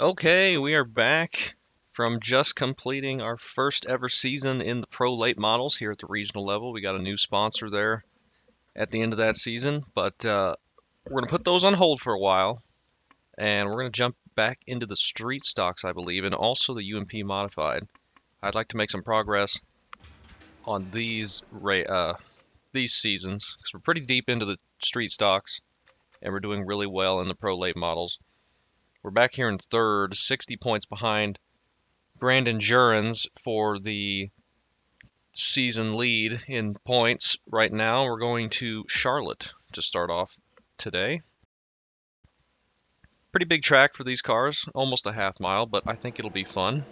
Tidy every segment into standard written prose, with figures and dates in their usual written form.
Okay, we are back from just completing our first ever season in the Pro Late Models here at the regional level. We got a new sponsor there at the end of that season, but we're going to put those on hold for a while, and we're going to jump back into the street stocks, I believe, and also the UMP modified. I'd like to make some progress on these seasons because we're pretty deep into the street stocks, and we're doing really well in the Pro Late Models. We're back here in third, 60 points behind Brandon Jurens for the season lead in points right now. We're going to Charlotte to start off today. Pretty big track for these cars, almost a half mile, but I think it'll be fun.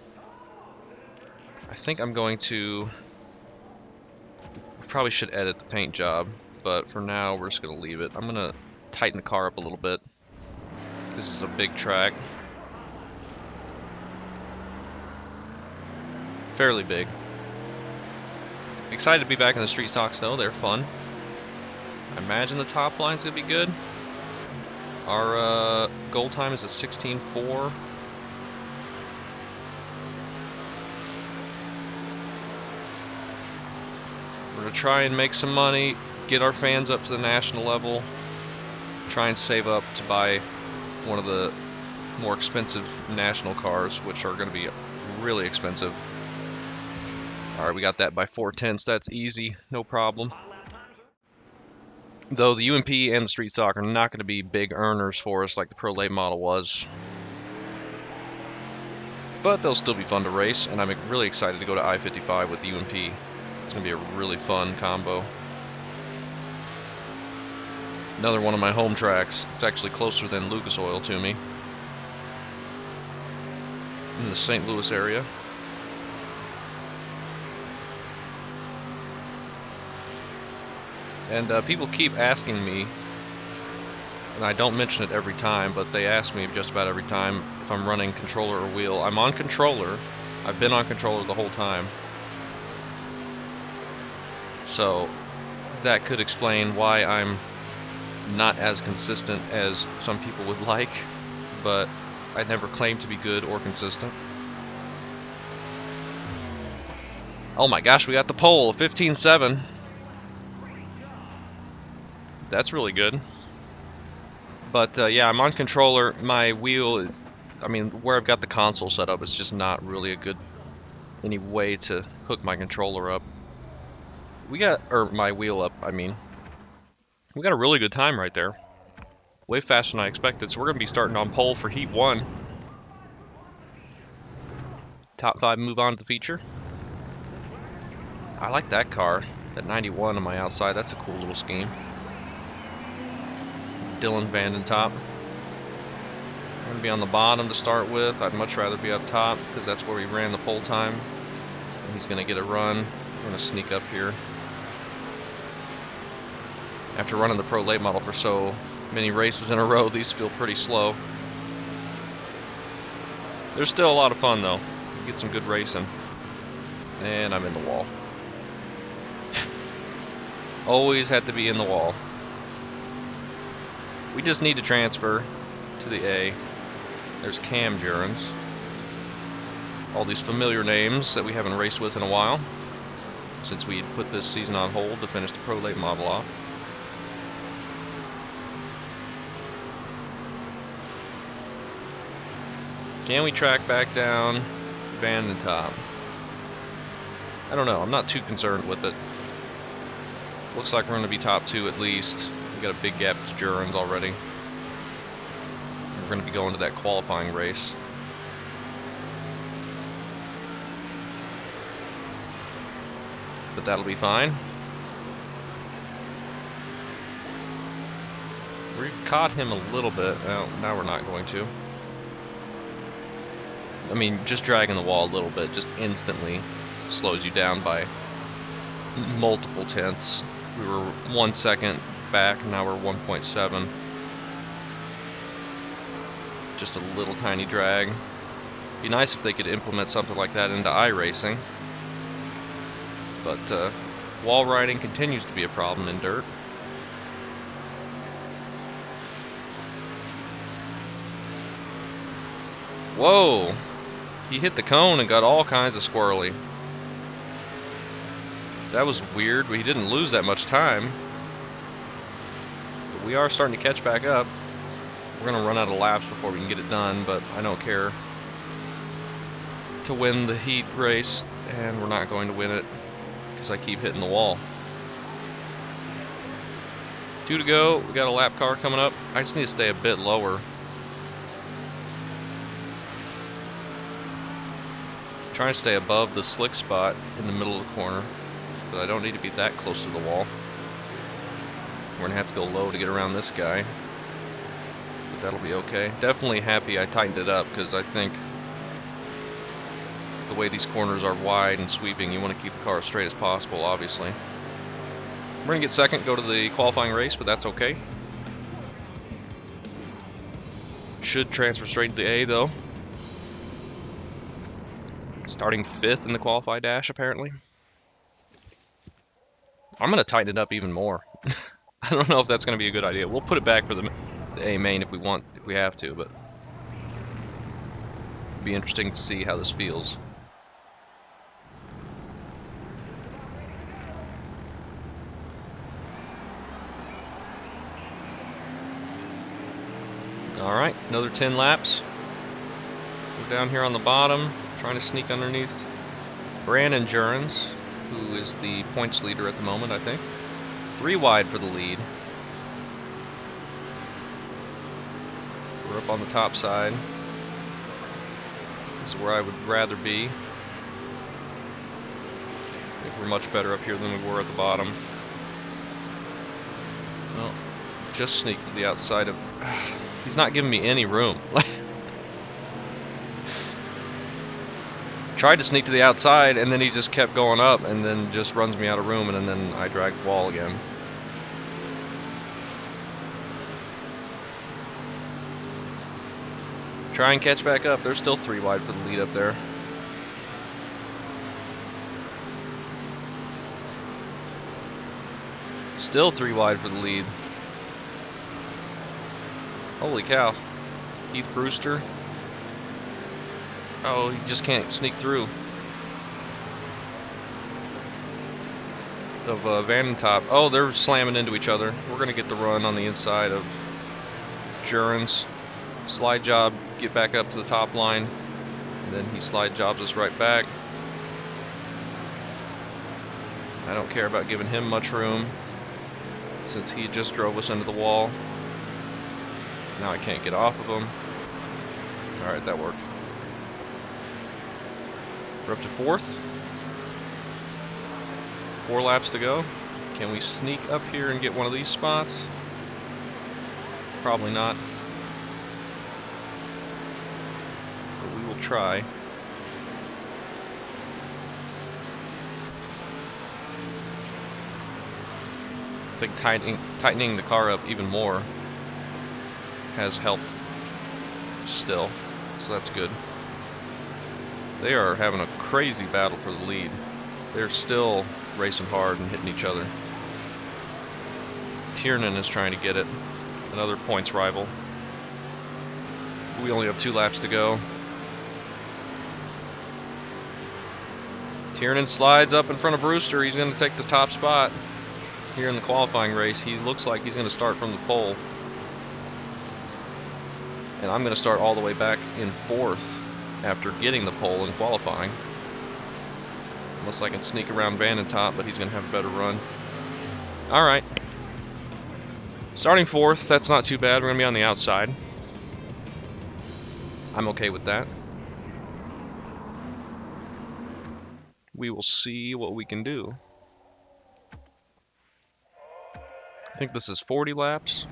I think I'm going to, probably should edit the paint job, but for now we're just going to leave it. I'm going to tighten the car up a little bit. This is a big track. Fairly big. Excited to be back in the street stocks though, they're fun. I imagine the top line's going to be good. Our goal time is a 16:4. We're going to try and make some money, get our fans up to the national level, try and save up to buy one of the more expensive national cars, which are going to be really expensive. Alright, we got that by 4/10. That's easy, no problem. Though the UMP and the Street Stock are not going to be big earners for us like the Pro Late model was. But they'll still be fun to race, and I'm really excited to go to I-55 with the UMP. It's going to be a really fun combo. Another one of my home tracks. It's actually closer than Lucas Oil to me. In the St. Louis area. And people keep asking me, and I don't mention it every time, but they ask me just about every time if I'm running controller or wheel. I'm on controller. I've been on controller the whole time. So that could explain why I'm not as consistent as some people would like, but I never claim to be good or consistent. Oh my gosh, we got the pole, 15.7. That's really good. But yeah, I'm on controller. My wheel is, where I've got the console set up, it's just not really any way to hook my controller up. Or my wheel up, We got a really good time right there. Way faster than I expected, so we're going to be starting on pole for Heat 1. Top 5 move on to the feature. I like that car. That 91 on my outside, that's a cool little scheme. Dylan Vandentop. I'm going to be on the bottom to start with. I'd much rather be up top because that's where we ran the pole time. And he's going to get a run. I'm going to sneak up here. After running the Pro Late model for so many races in a row, these feel pretty slow. There's still a lot of fun though. You get some good racing. And I'm in the wall. Always had to be in the wall. We just need to transfer to the A. There's Cam Jurens. All these familiar names that we haven't raced with in a while, since we put this season on hold to finish the Pro Late model off. Can we track back down Vandentop? I don't know. I'm not too concerned with it. Looks like we're going to be top 2 at least. We got a big gap to Jurens already. We're going to be going to that qualifying race. But that'll be fine. We caught him a little bit. Well, now we're not going to. Just dragging the wall a little bit just instantly slows you down by multiple tenths. We were 1 second back, now we're 1.7. Just a little tiny drag. Be nice if they could implement something like that into iRacing. But wall riding continues to be a problem in dirt. Whoa! He hit the cone and got all kinds of squirrely. That was weird, but he didn't lose that much time. But we are starting to catch back up. We're going to run out of laps before we can get it done, but I don't care to win the heat race, and we're not going to win it because I keep hitting the wall. 2 to go. We got a lap car coming up. I just need to stay a bit lower. Trying to stay above the slick spot in the middle of the corner, but I don't need to be that close to the wall. We're going to have to go low to get around this guy, but that'll be okay. Definitely happy I tightened it up, because I think the way these corners are wide and sweeping, you want to keep the car as straight as possible, obviously. We're going to get second, go to the qualifying race, but that's okay. Should transfer straight to the A, though. Starting 5th in the qualify dash, apparently. I'm going to tighten it up even more. I don't know if that's going to be a good idea. We'll put it back for the A main if we have to, but it'd be interesting to see how this feels. Alright, another 10 laps. We're down here on the bottom, trying to sneak underneath Brandon Jurens, who is the points leader at the moment, I think. 3 wide for the lead. We're up on the top side. This is where I would rather be. I think we're much better up here than we were at the bottom. Well, just sneak to the outside of... He's not giving me any room. Tried to sneak to the outside, and then he just kept going up, and then just runs me out of room, and then I drag the wall again. Try and catch back up. There's still 3 wide for the lead up there. Still 3 wide for the lead. Holy cow. Heath Brewster. Oh, he just can't sneak through. Of Vanentop. Oh, they're slamming into each other. We're going to get the run on the inside of Jurens. Slide job, get back up to the top line. And then he slide jobs us right back. I don't care about giving him much room, since he just drove us into the wall. Now I can't get off of him. Alright, that worked. We're up to 4th. 4 laps to go. Can we sneak up here and get one of these spots? Probably not. But we will try. I think tightening the car up even more has helped still, so that's good. They are having a crazy battle for the lead. They're still racing hard and hitting each other. Tiernan is trying to get it, another points rival. We only have 2 laps to go. Tiernan slides up in front of Brewster. He's going to take the top spot here in the qualifying race. He looks like he's going to start from the pole. And I'm going to start all the way back in 4th after getting the pole in qualifying. Unless I can sneak around Vanentop, but he's going to have a better run. Alright. Starting 4th, that's not too bad. We're going to be on the outside. I'm okay with that. We will see what we can do. I think this is 40 laps.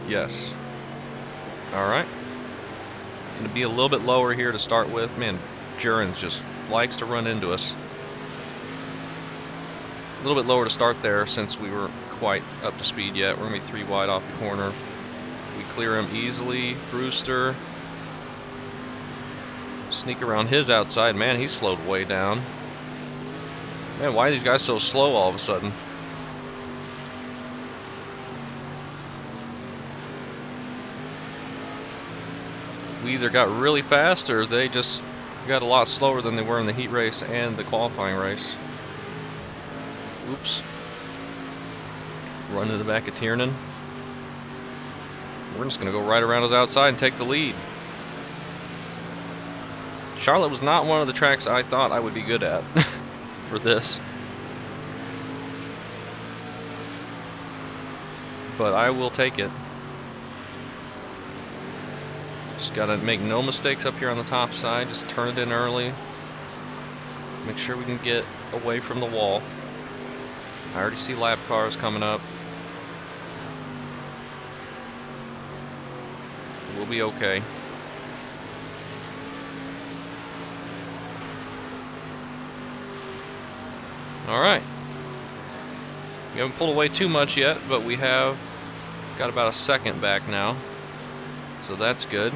Yes. Alright. Going to be a little bit lower here to start with. Man, Jurens just likes to run into us. A little bit lower to start there since we weren't quite up to speed yet. We're going to be 3 wide off the corner. We clear him easily. Brewster. Sneak around his outside. Man, he's slowed way down. Man, why are these guys so slow all of a sudden? we either got really fast or they just got a lot slower than they were in the heat race and the qualifying race. Oops. Run to the back of Tiernan. We're just going to go right around us outside and take the lead. Charlotte was not one of the tracks I thought I would be good at for this. But I will take it. Just got to make no mistakes up here on the top side. Just turn it in early. Make sure we can get away from the wall. I already see lap cars coming up. We'll be okay. Alright. We haven't pulled away too much yet, but we have got about a second back now. So that's good.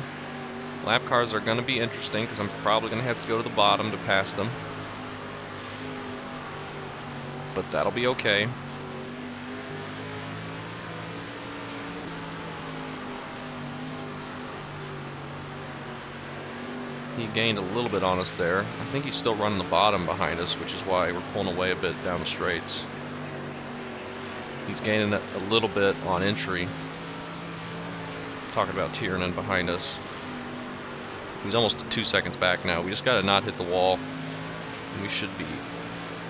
Lap cars are going to be interesting because I'm probably going to have to go to the bottom to pass them. But that'll be okay. He gained a little bit on us there. I think he's still running the bottom behind us, which is why we're pulling away a bit down the straights. He's gaining a little bit on entry. Talking about Tiernan behind us. He's almost 2 seconds back now. We just got to not hit the wall. We should be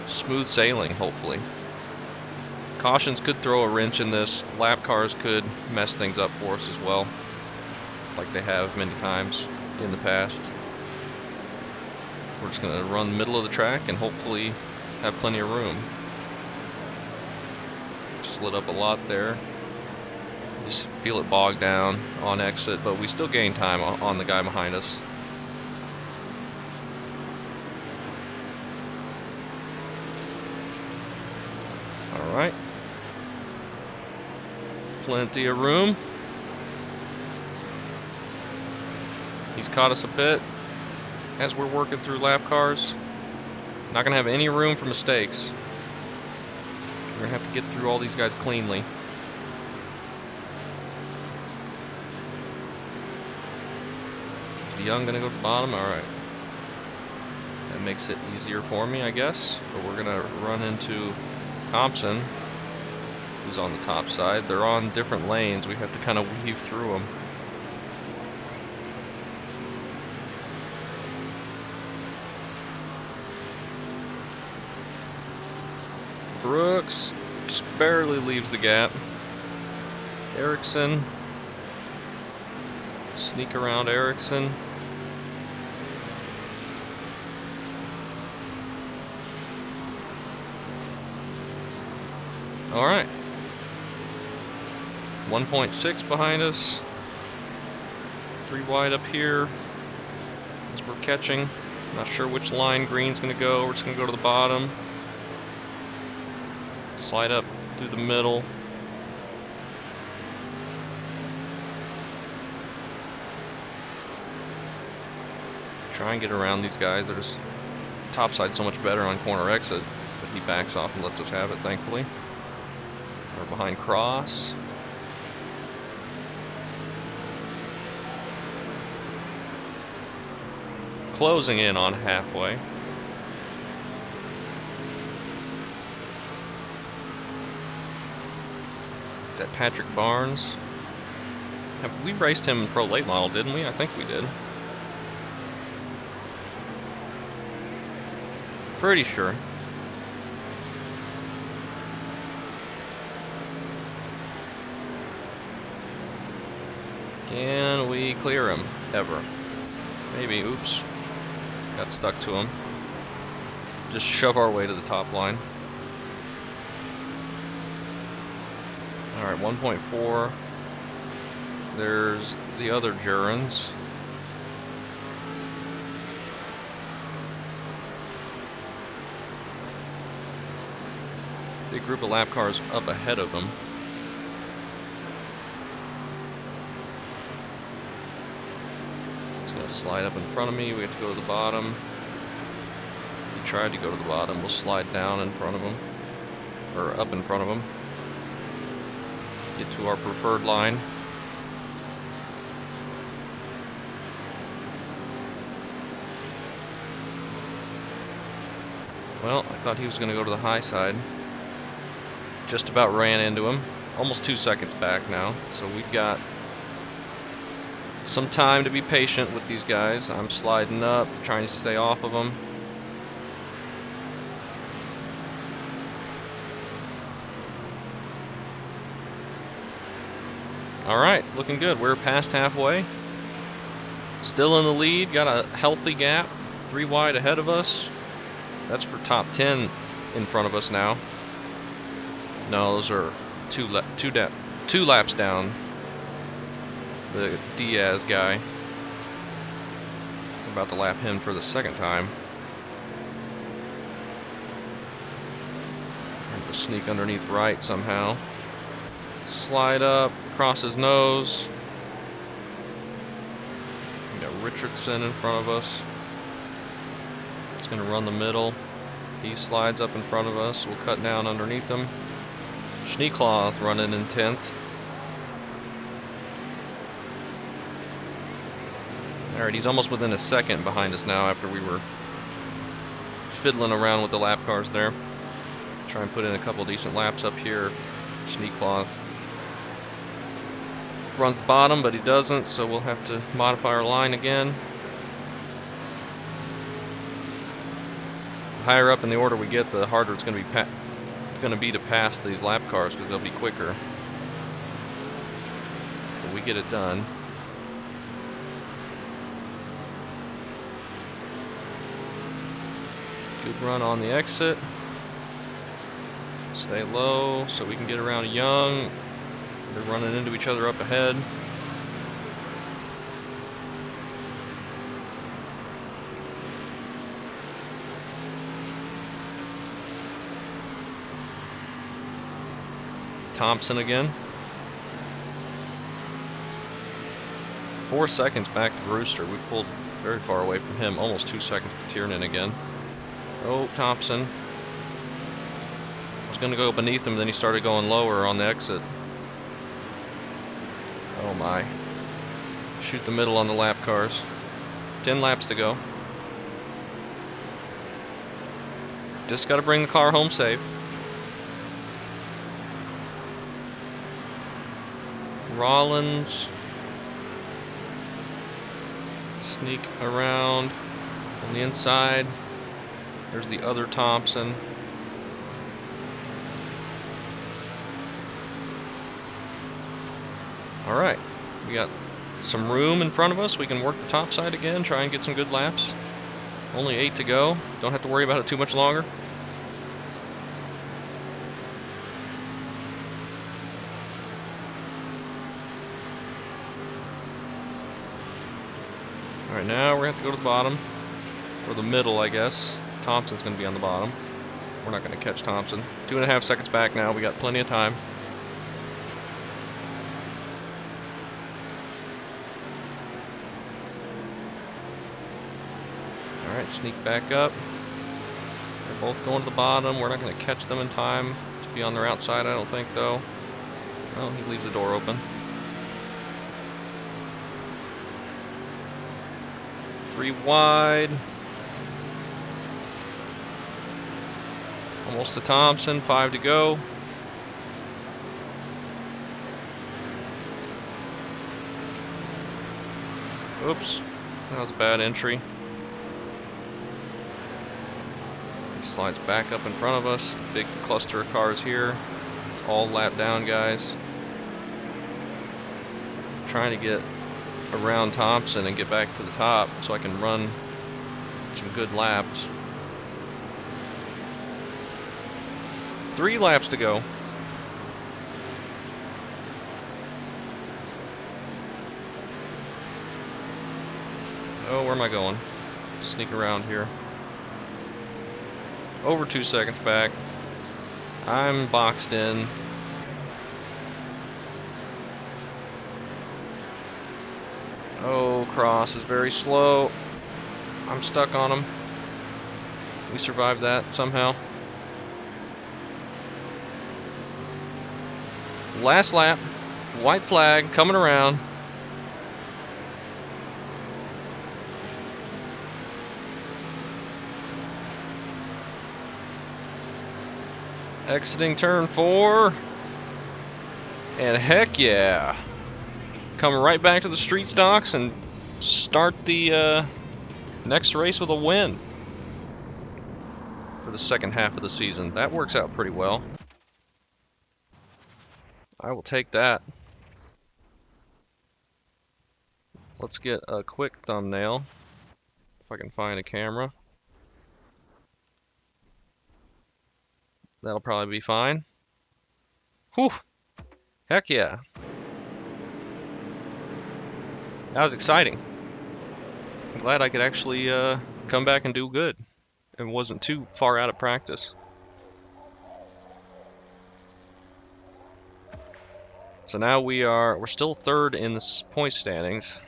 smooth sailing, hopefully. Cautions could throw a wrench in this. Lap cars could mess things up for us as well, like they have many times in the past. We're just going to run the middle of the track and hopefully have plenty of room. Slid up a lot there. Just feel it bog down on exit, but we still gain time on the guy behind us. Alright. Plenty of room. He's caught us a bit as we're working through lap cars. Not going to have any room for mistakes. We're going to have to get through all these guys cleanly. Is Young going to go to the bottom? Alright. That makes it easier for me, I guess. But we're going to run into Thompson, who's on the top side. They're on different lanes. We have to kind of weave through them. Brooks just barely leaves the gap. Ericsson. Sneak around Ericsson. Alright. 1.6 behind us. 3 wide up here as we're catching. Not sure which line green's going to go. We're just going to go to the bottom. Slide up through the middle. Try and get around these guys. They're just topside so much better on corner exit, but he backs off and lets us have it, thankfully. We're behind Cross. Closing in on halfway. Is that Patrick Barnes? We raced him in Pro Late Model, didn't we? I think we did. Pretty sure. Can we clear him? Ever? Maybe. Oops. Got stuck to him. Just shove our way to the top line. Alright, 1.4. There's the other Jurans. Big group of lap cars up ahead of them. It's going to slide up in front of me. We have to go to the bottom. We tried to go to the bottom. We'll slide down in front of them. Or up in front of them. Get to our preferred line. Well, I thought he was going to go to the high side. Just about ran into him. Almost 2 seconds back now. So we've got some time to be patient with these guys. I'm sliding up, trying to stay off of them. Alright, looking good. We're past halfway. Still in the lead, got a healthy gap. 3 wide ahead of us. That's for top 10 in front of us now. No, those are two laps down. The Diaz guy. I'm about to lap him for the second time. I have to sneak underneath right somehow. Slide up, cross his nose. We got Richardson in front of us. It's going to run the middle. He slides up in front of us. We'll cut down underneath him. Schneekloth running in 10th. Alright, he's almost within a second behind us now after we were fiddling around with the lap cars there. Try and put in a couple decent laps up here. Schneekloth runs the bottom, but he doesn't, so we'll have to modify our line again. The higher up in the order we get, the harder it's going to be to pass these lap cars because they'll be quicker. But we get it done. Good run on the exit. Stay low so we can get around Young. They're running into each other up ahead. Thompson again. 4 seconds back to Brewster. We pulled very far away from him. Almost 2 seconds to Tiernan again. Oh, Thompson. I was going to go beneath him, then he started going lower on the exit. Oh my. Shoot the middle on the lap cars. 10 laps to go. Just got to bring the car home safe. Rollins. Sneak around on the inside. There's the other Thompson. Alright, we got some room in front of us. We can work the top side again, try and get some good laps. Only 8 to go. Don't have to worry about it too much longer. Alright, now we're going to have to go to the bottom. Or the middle, I guess. Thompson's going to be on the bottom. We're not going to catch Thompson. 2.5 seconds back now. We got plenty of time. Alright, sneak back up. They're both going to the bottom. We're not going to catch them in time to be on their outside, I don't think, though. Oh, he leaves the door open. 3 wide. Almost to Thompson. 5 to go. Oops. That was a bad entry. He slides back up in front of us. Big cluster of cars here. It's all lap down, guys. Trying to get around Thompson and get back to the top so I can run some good laps. 3 laps to go. Oh, where am I going? Sneak around here. Over 2 seconds back. I'm boxed in. Oh, Cross is very slow. I'm stuck on him. We survived that somehow. Last lap. White flag coming around. Exiting turn 4. And heck yeah. Coming right back to the street stocks and start the next race with a win for the second half of the season. That works out pretty well. I will take that. Let's get a quick thumbnail, if I can find a camera. That'll probably be fine. Whew! Heck yeah. That was exciting. I'm glad I could actually come back and do good and wasn't too far out of practice. So now we're still third in the point standings.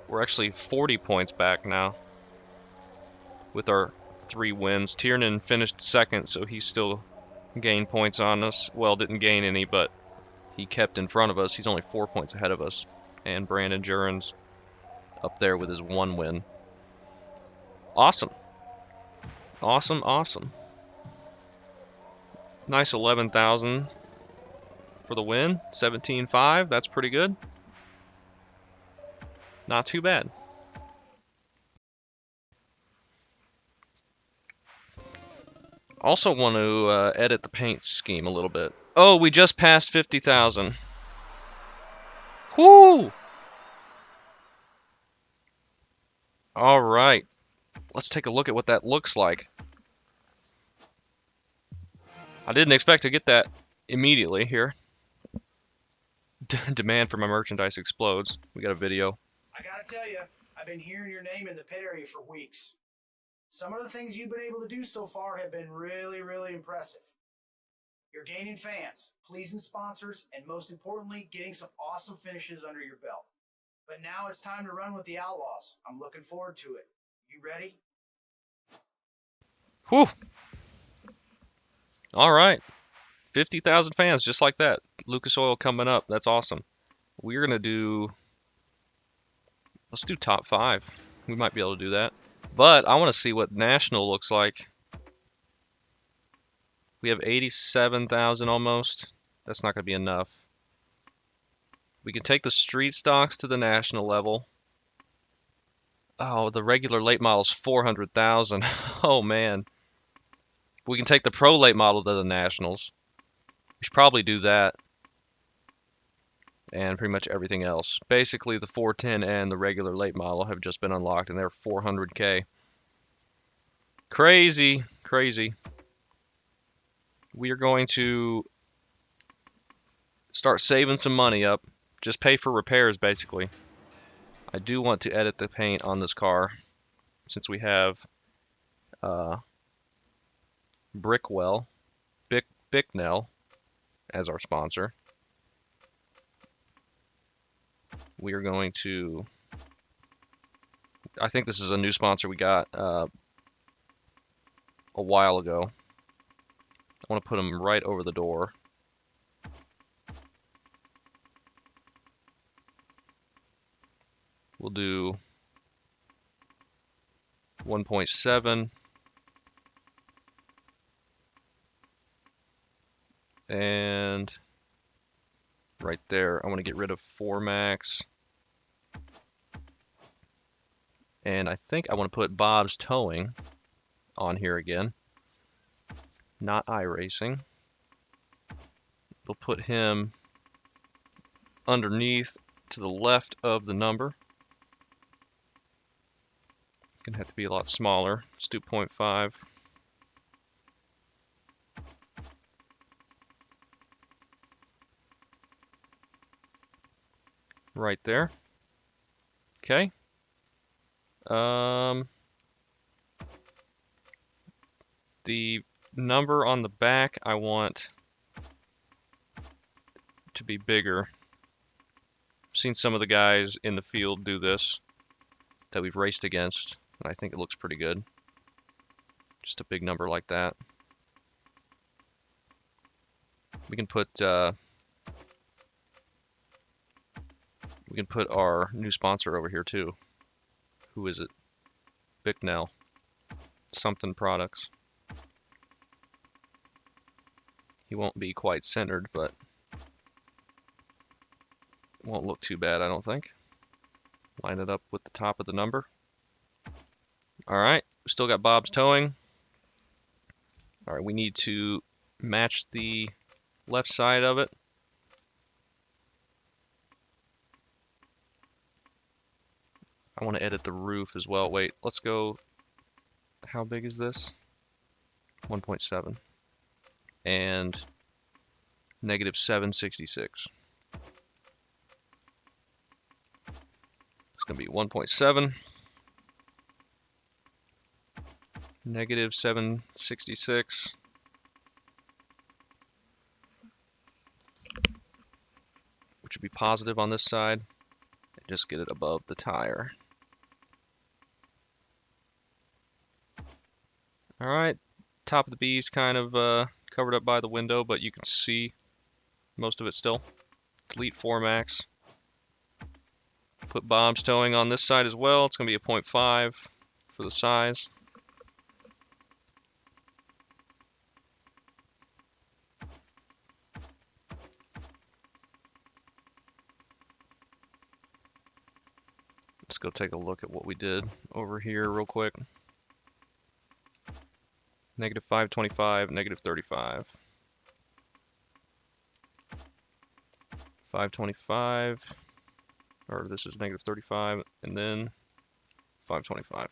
We're actually 40 points back now with our 3 wins. Tiernan finished second, so he still gained points on us. Well, didn't gain any, but he kept in front of us. He's only 4 points ahead of us. And Brandon Jurin's up there with his 1 win. Awesome. Awesome, awesome. Nice 11,000 for the win. 17.5, that's pretty good. Not too bad. Also want to edit the paint scheme a little bit. Oh, we just passed 50,000. Whoo! All right. Let's take a look at what that looks like. I didn't expect to get that immediately here. Demand for my merchandise explodes. We got a video. I gotta tell you, I've been hearing your name in the pit area for weeks. Some of the things you've been able to do so far have been really, really impressive. You're gaining fans, pleasing sponsors, and most importantly, getting some awesome finishes under your belt. But now it's time to run with the Outlaws. I'm looking forward to it. You ready? Whew. All right. 50,000 fans just like that. Lucas Oil coming up. That's awesome. We're going to do... Let's do top 5. We might be able to do that. But I want to see what National looks like. We have 87,000 almost. That's not going to be enough. We can take the street stocks to the National level. Oh, the regular late model is 400,000. Oh, man. We can take the Pro late model to the Nationals. We should probably do that. And pretty much everything else. Basically, the 410 and the regular late model have just been unlocked, and they're 400K. Crazy, crazy. We are going to start saving some money up. Just pay for repairs, basically. I do want to edit the paint on this car, since we have Brickwell, Bicknell as our sponsor. We are going to... I think this is a new sponsor we got a while ago. I want to put them right over the door. We'll do 1.7 and right there I want to get rid of 4 max, and I think I want to put Bob's Towing on here again, not iRacing. We'll put him underneath to the left of the number. Gonna have to be a lot smaller. Let's do 0.5. Right there. Okay. The number on the back I want to be bigger. I've seen some of the guys in the field do this that we've raced against, and I think it looks pretty good. Just a big number like that. We can put our new sponsor over here too. Who is it? Bicknell. Something Products. He won't be quite centered, but won't look too bad, I don't think. Line it up with the top of the number. All right, we still got Bob's towing. All right, we need to match the left side of it. I want to edit the roof as well. Wait, let's go. How big is this? 1.7 and negative 766. It's going to be 1.7, negative 766. Which would be positive on this side. And just get it above the tire. All right, top of the B is kind of covered up by the window, but you can see most of it still. Delete 4 max. Put Bob's towing on this side as well. It's going to be a 0.5 for the size. Let's go take a look at what we did over here real quick. Negative 525, negative 35. 525, or this is negative 35, and then 525.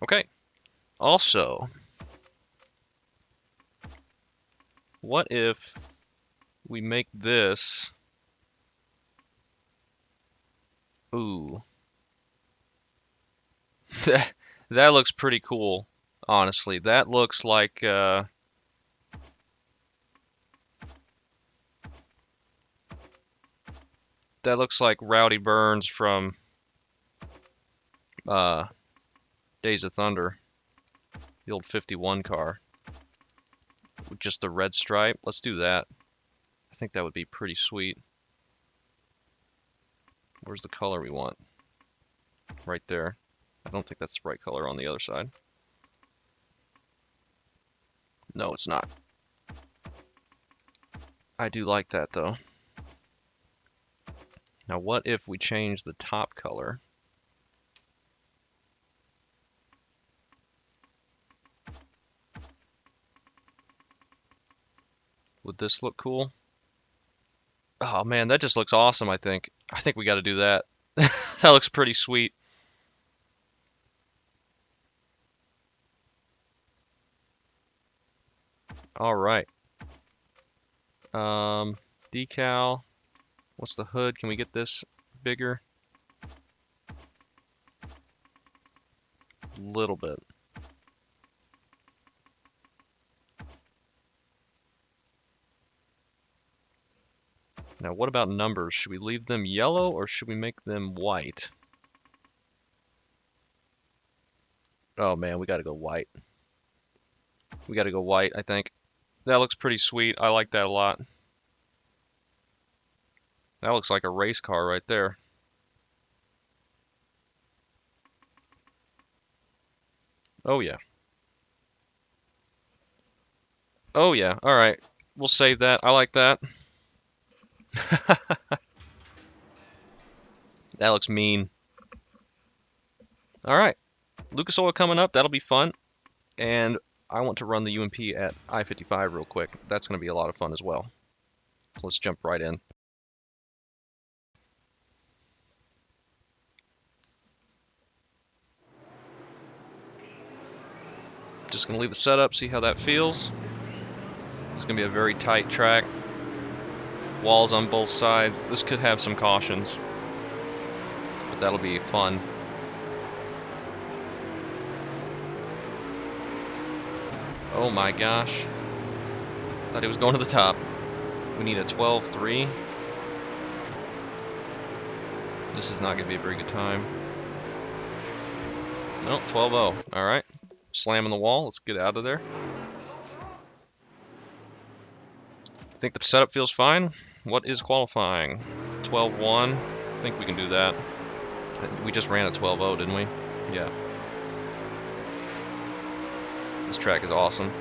Okay. Also, what if we make this... Ooh. That looks pretty cool, honestly. That looks like... that looks like Rowdy Burns from Days of Thunder. The old 51 car. With just the red stripe. Let's do that. I think that would be pretty sweet. Where's the color we want? Right there. I don't think that's the right color on the other side. No, it's not. I do like that though. Now what if we change the top color? Would this look cool? Oh man, that just looks awesome, I think. I think we got to do that. That looks pretty sweet. All right. Decal. What's the hood? Can we get this bigger? A little bit. Now, what about numbers? Should we leave them yellow or should we make them white? Oh man, we gotta go white. We gotta go white, I think. That looks pretty sweet. I like that a lot. That looks like a race car right there. Oh yeah. Oh yeah, alright. We'll save that. I like that. That looks mean. Alright. Lucas Oil coming up. That'll be fun. And I want to run the UMP at I-55 real quick. That's going to be a lot of fun as well. So let's jump right in. Just going to leave the setup, see how that feels. It's going to be a very tight track. Walls on both sides. This could have some cautions, but that'll be fun. Oh my gosh. Thought he was going to the top. We need a 12.3. This is not going to be a very good time. No, 12.0. Alright. Slamming the wall. Let's get out of there. I think the setup feels fine. What is qualifying? 12.1. I think we can do that. We just ran a 12.0, didn't we? Yeah. This track is awesome.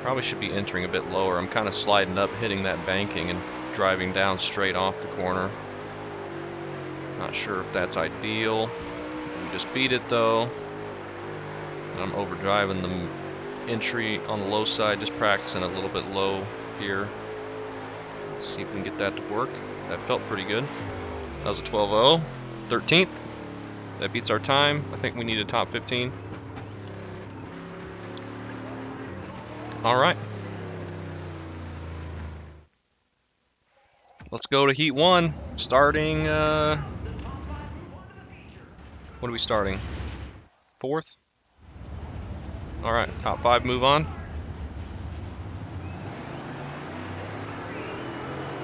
Probably should be entering a bit lower. I'm kind of sliding up, hitting that banking, and driving down straight off the corner. Not sure if that's ideal. We just beat it though. And I'm overdriving the entry on the low side, just practicing a little bit low here. See if we can get that to work. That felt pretty good. That was a 12.0. 13th. That beats our time. I think we need a top 15. Alright. Let's go to Heat 1. Starting, what are we starting? 4th? Alright, top 5 move on.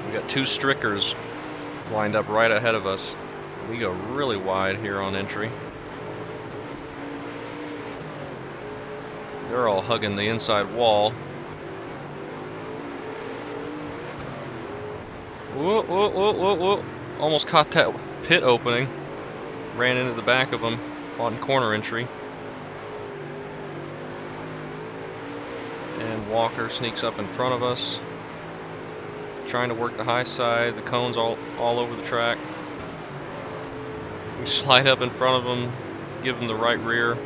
We got 2 Strickers lined up right ahead of us. We go really wide here on entry. They're all hugging the inside wall. Whoa, whoa, whoa, whoa, whoa. Almost caught that pit opening. Ran into the back of them on corner entry. And Walker sneaks up in front of us. Trying to work the high side. The cone's all over the track. We slide up in front of them. Give them the right rear.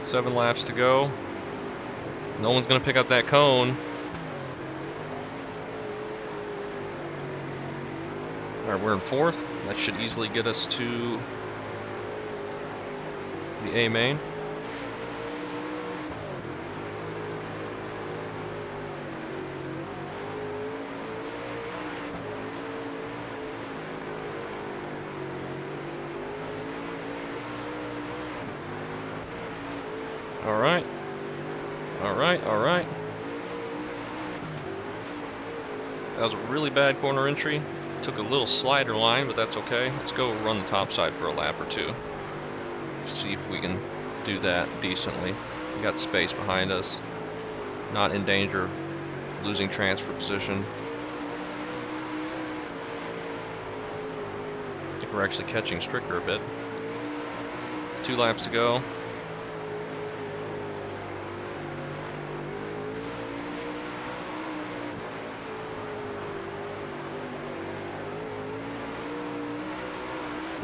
7 laps to go. No one's going to pick up that cone. Alright, we're in 4th. That should easily get us to the A main. Alright. Alright, alright. That was a really bad corner entry. Took a little slider line, but that's okay. Let's go run the top side for a lap or 2. See if we can do that decently. We got space behind us. Not in danger of losing transfer position. I think we're actually catching Stricker a bit. 2 laps to go.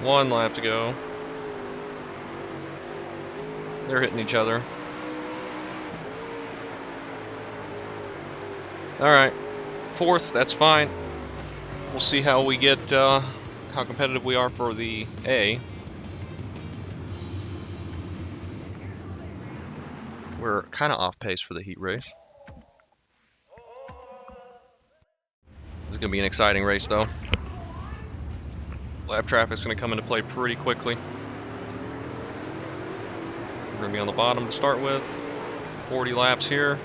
One lap to go. They're hitting each other. Alright. 4th, that's fine. We'll see how we get, how competitive we are for the A. We're kind of off pace for the heat race. This is going to be an exciting race, though. Lap traffic's going to come into play pretty quickly. We're going to be on the bottom to start with. 40 laps here.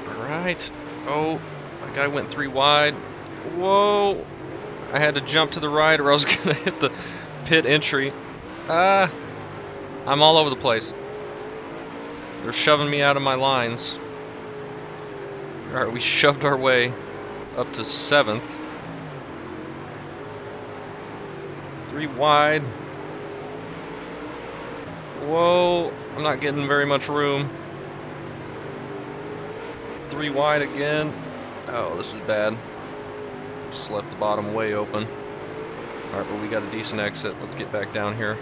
Alright. Oh, that guy went 3 wide. Whoa! I had to jump to the right or I was going to hit the pit entry. I'm all over the place. They're shoving me out of my lines. Alright, we shoved our way up to 7th. 3 wide. Whoa, I'm not getting very much room. 3 wide again. Oh, this is bad. Just left the bottom way open. Alright, but we got a decent exit. Let's get back down here.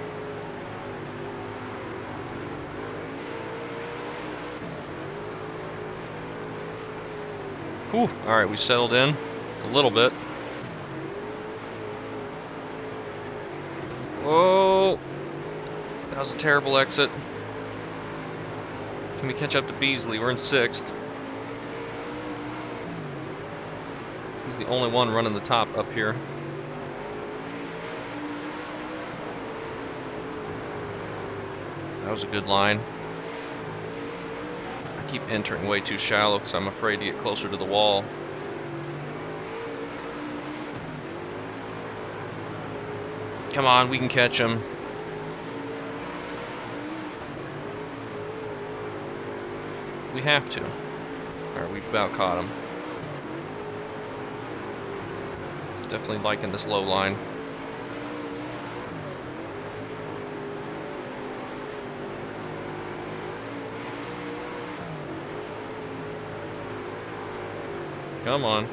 Whew. Alright, we settled in a little bit. Whoa! That was a terrible exit. Can we catch up to Beasley? We're in 6th. He's the only one running the top up here. That was a good line. I keep entering way too shallow because I'm afraid to get closer to the wall. Come on, we can catch him. We have to. Alright, we about caught him. Definitely liking this low line. Come on.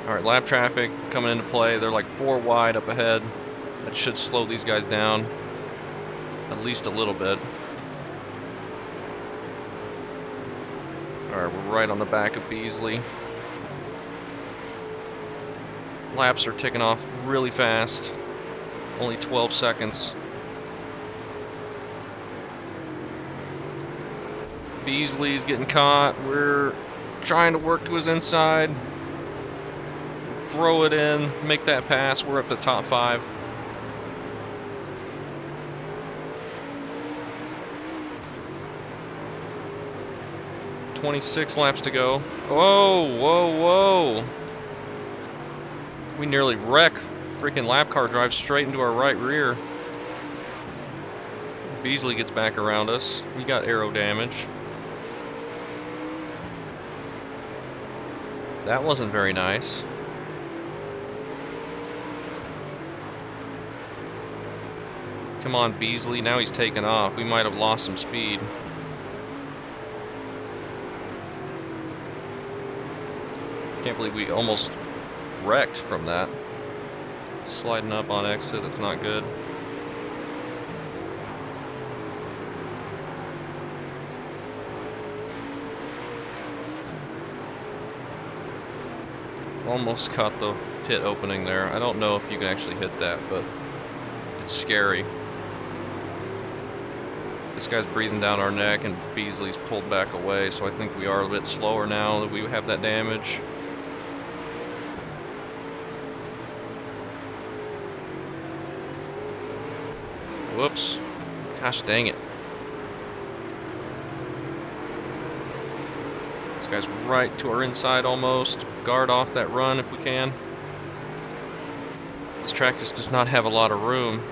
Alright, lap traffic coming into play. They're like 4 wide up ahead. That should slow these guys down at least a little bit. Alright, we're right on the back of Beasley. Laps are ticking off really fast. Only 12 seconds. Beasley's getting caught. We're trying to work to his inside. Throw it in, make that pass. We're up to top 5. "26 laps to go." Whoa, whoa, whoa. We nearly wreck. Freaking lap car drives straight into our right rear. Beasley gets back around us. We got aero damage. That wasn't very nice. Come on, Beasley. Now he's taken off. We might have lost some speed. Can't believe we almost wrecked from that. Sliding up on exit, that's not good. Almost caught the pit opening there. I don't know if you can actually hit that, but it's scary. This guy's breathing down our neck and Beasley's pulled back away, so I think we are a bit slower now that we have that damage. Whoops. Gosh dang it. This guy's right to our inside almost. Guard off that run if we can. This track just does not have a lot of room.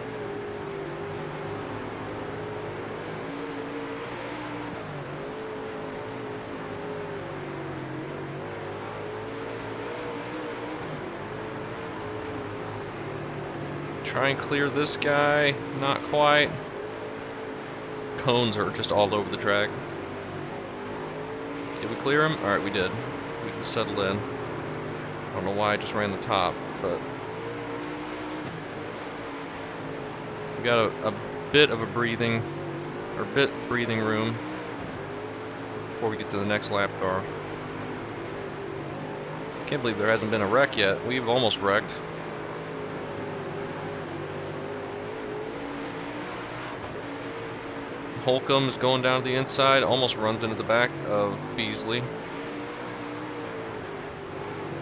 Try and clear this guy. Not quite. Cones are just all over the track. Did we clear him? Alright, we did. We can settle in. I don't know why I just ran the top, but we got a bit of a breathing room before we get to the next lap car. Can't believe there hasn't been a wreck yet. We've almost wrecked. Holcomb is going down to the inside, almost runs into the back of Beasley.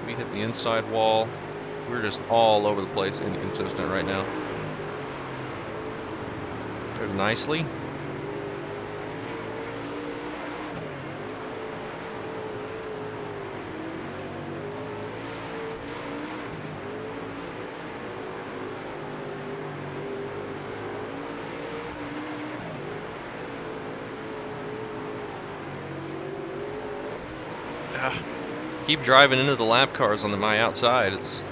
We hit the inside wall. We're just all over the place, inconsistent right now. Very nicely. Keep driving into the lap cars on my outside. It's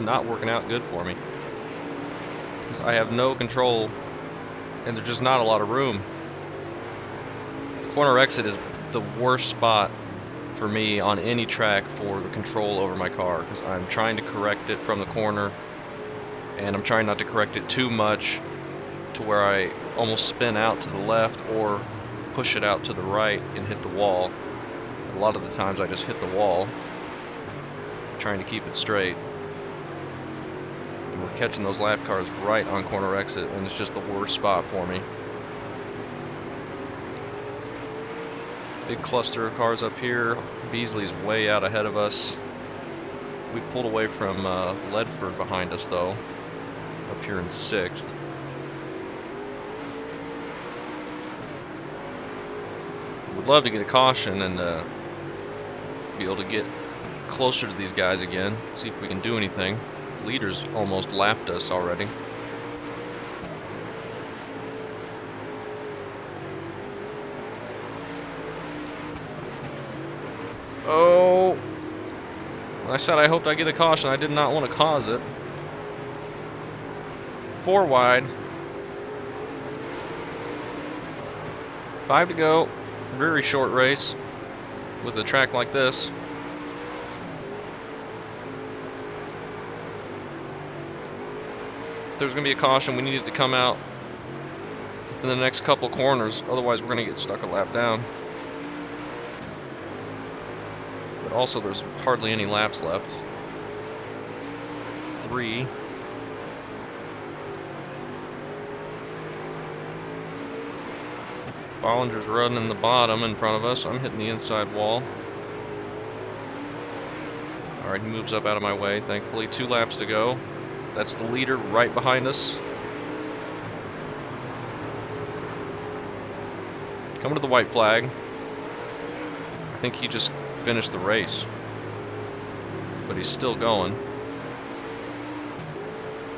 not working out good for me. Because I have no control, and there's just not a lot of room. Corner exit is the worst spot for me on any track for the control over my car, because I'm trying to correct it from the corner, and I'm trying not to correct it too much to where I almost spin out to the left or push it out to the right and hit the wall. A lot of the times I just hit the wall, trying to keep it straight. And we're catching those lap cars right on corner exit, and it's just the worst spot for me. Big cluster of cars up here. Beasley's way out ahead of us. We pulled away from Ledford behind us though, up here in 6th. Would love to get a caution and be able to get closer to these guys again, see if we can do anything. Leader's almost lapped us already. Oh! When I said I hoped I get a caution, I did not want to cause it. 4 wide. 5 to go. Very short race with a track like this. If there's going to be a caution, we needed to come out within the next couple corners. Otherwise, we're going to get stuck a lap down. But also, there's hardly any laps left. 3. Bollinger's running the bottom in front of us. I'm hitting the inside wall. Alright, he moves up out of my way, thankfully. 2 laps to go. That's the leader right behind us. Coming to the white flag. I think he just finished the race. But he's still going.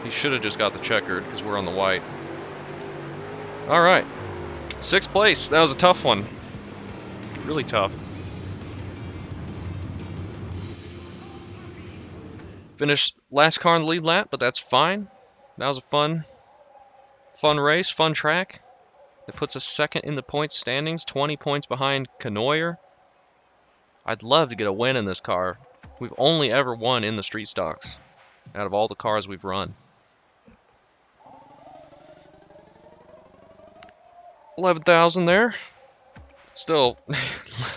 He should have just got the checkered because we're on the white. Alright. 6th place. That was a tough one. Really tough. Finished last car on the lead lap, but that's fine. That was a fun race, fun track. That puts us 2nd in the points standings, 20 points behind Canoyer. I'd love to get a win in this car. We've only ever won in the street stocks out of all the cars we've run. 11,000 there. Still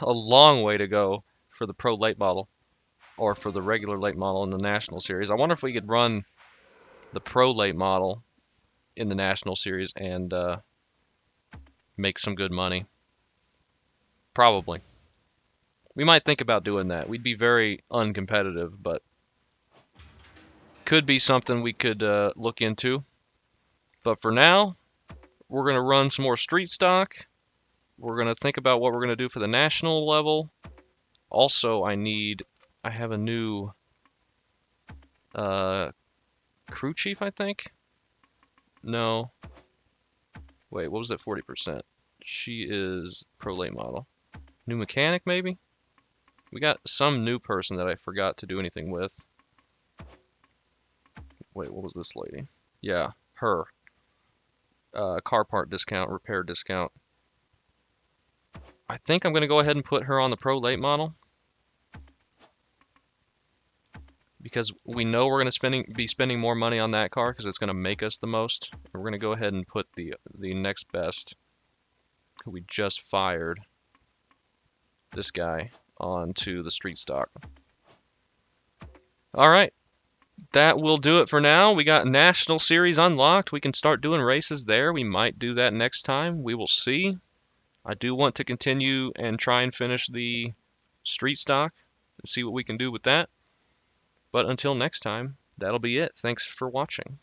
a long way to go for the Pro Late Model, or for the regular late model in the National Series. I wonder if we could run the Pro Late Model in the National Series and make some good money. Probably. We might think about doing that. We'd be very uncompetitive, but could be something we could look into. But for now, we're going to run some more street stock. We're going to think about what we're going to do for the national level. Also, I have a new crew chief, I think? No. Wait, what was that 40%? She is Pro Late Model. New mechanic, maybe? We got some new person that I forgot to do anything with. Wait, what was this lady? Yeah, her. Car part discount, repair discount. I think I'm going to go ahead and put her on the Pro Late Model. Because we know we're going to be spending more money on that car because it's going to make us the most. And we're going to go ahead and put the next best, who we just fired, this guy, onto the street stock. Alright, that will do it for now. We got National Series unlocked. We can start doing races there. We might do that next time. We will see. I do want to continue and try and finish the street stock and see what we can do with that. But until next time, that'll be it. Thanks for watching.